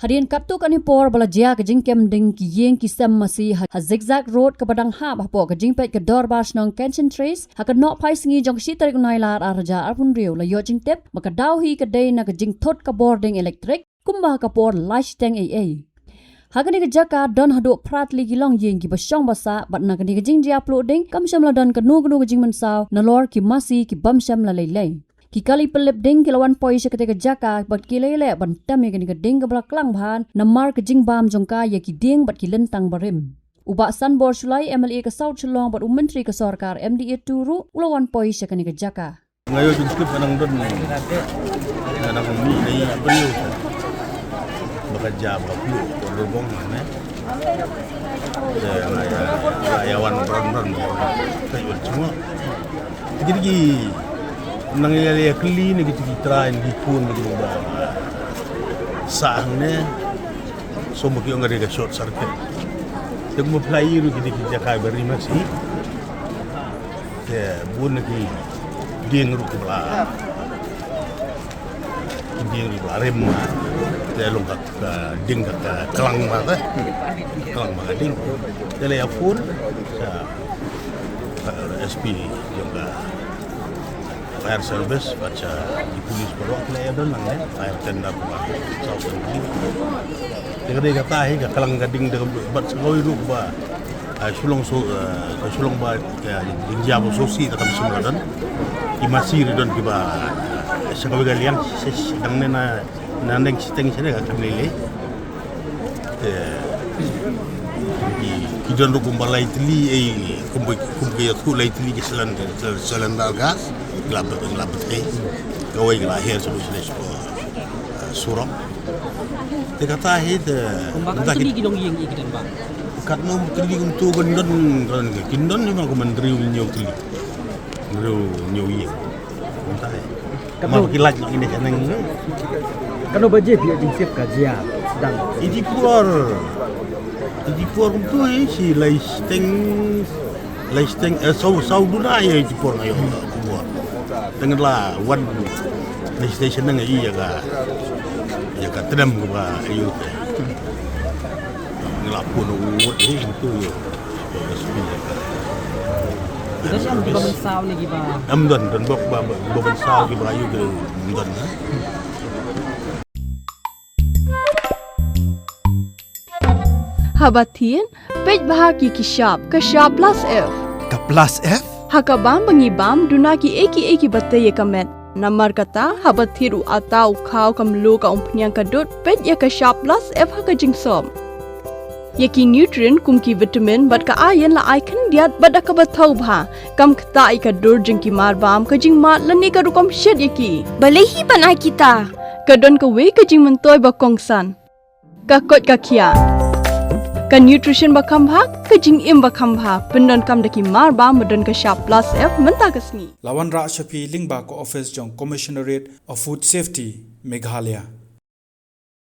Harian kaptu kan hipor bala jia ke jingkem ding ki yeng ki sem masih ha zigzag road ke padang ha hapo ke jingpet ke dor bas nong Kenshin Trace ha ke nok pai singi jong si tarik nai lar arja arpun riu la yo jingtep maka dau hi ke dei na ke jing thot ka boarding electric kumba ka por light tang AA. Hagani ke jaka don hadu prat li gilong yeng ki basyong basa bat na ke jing jia uploading kam syam la don ke nu ke jing mensaw na lor ki masih ki bam syam la lei. Ki kali pelip ding kilawan poi se ketika jaka bat ki lele ban tam ye ke ding ke belakang bhan namar ke jing bam jongka ye ki ding bat ki lentang barim. Uba san bor sulai MLA ke South Chelong bat menteri ke sarkar MDA turu ulawan poi se ketika jaka. Ngayo jing skip anang don anang mi nei beliau bekerja beliau berbong mana ya wan ron kayu semua tinggi nang ya keli ni gitu train di pun gitu ba saangnya so mungkin ngari ke short circuit yang mau play ru gitu jakai beri masih ya bun lagi dia ngeruk bela dia ngeruk rem dia longkak ding ke kelang mata ding dia ya pun SP juga fire service baca di polis baru ada don nang fire tender South Chelong. Dia kata ke kelang gading de bat segoi ru ba sulong ba jinja bo sosi takam sumran di masir don ki ba segoi galian sedang na nandeng siteng sene ka kamlele ki don ru kumbalai tli kumbai ku lai tli ki selan gas gelap gawai lahir solusi surau. Dia kata entah kita gidong yang ikan bang. Karena teli untuk gendon memang aku menteri nyau teli, nyau yang. Entah. Mau kilat nak ini jangan. Kalau bajet dia jingsip kajian sedang. Ini puar untuk si listing sau duna ya ini puar ayo puar. Dengarlah one station dengan iya ka tedam ko ba ayo ngelapun uut itu yo dan yang di bawah ni giba amdan dan bawah saw giba ayo ke amdan Habatin pej bahagi ki shop plus F ka plus F hakabam bangibam dunaki eki batte kamet Namar kata habat thiru atau kau kamlu ka umpnyang kadut pet ya ka shop plus F ka jingsom. Yaki nutrient kum ki vitamin bat ka iron la icon diat bat ka bathau bha kam khta I ka dur jing ki mar bam ka jing mat lani ka rukom shed yaki. Balehi panai kita. Ka don ka we ka jing mentoy ba kongsan. Ka kot ka kia. Ka nutrition ba khambha ka jing im ba khambha pendon kam daki mar ba modon ka shop plus F menta kasni Lawan Ra Shafi Lingba ko office jong Commissionerate of Food Safety Meghalaya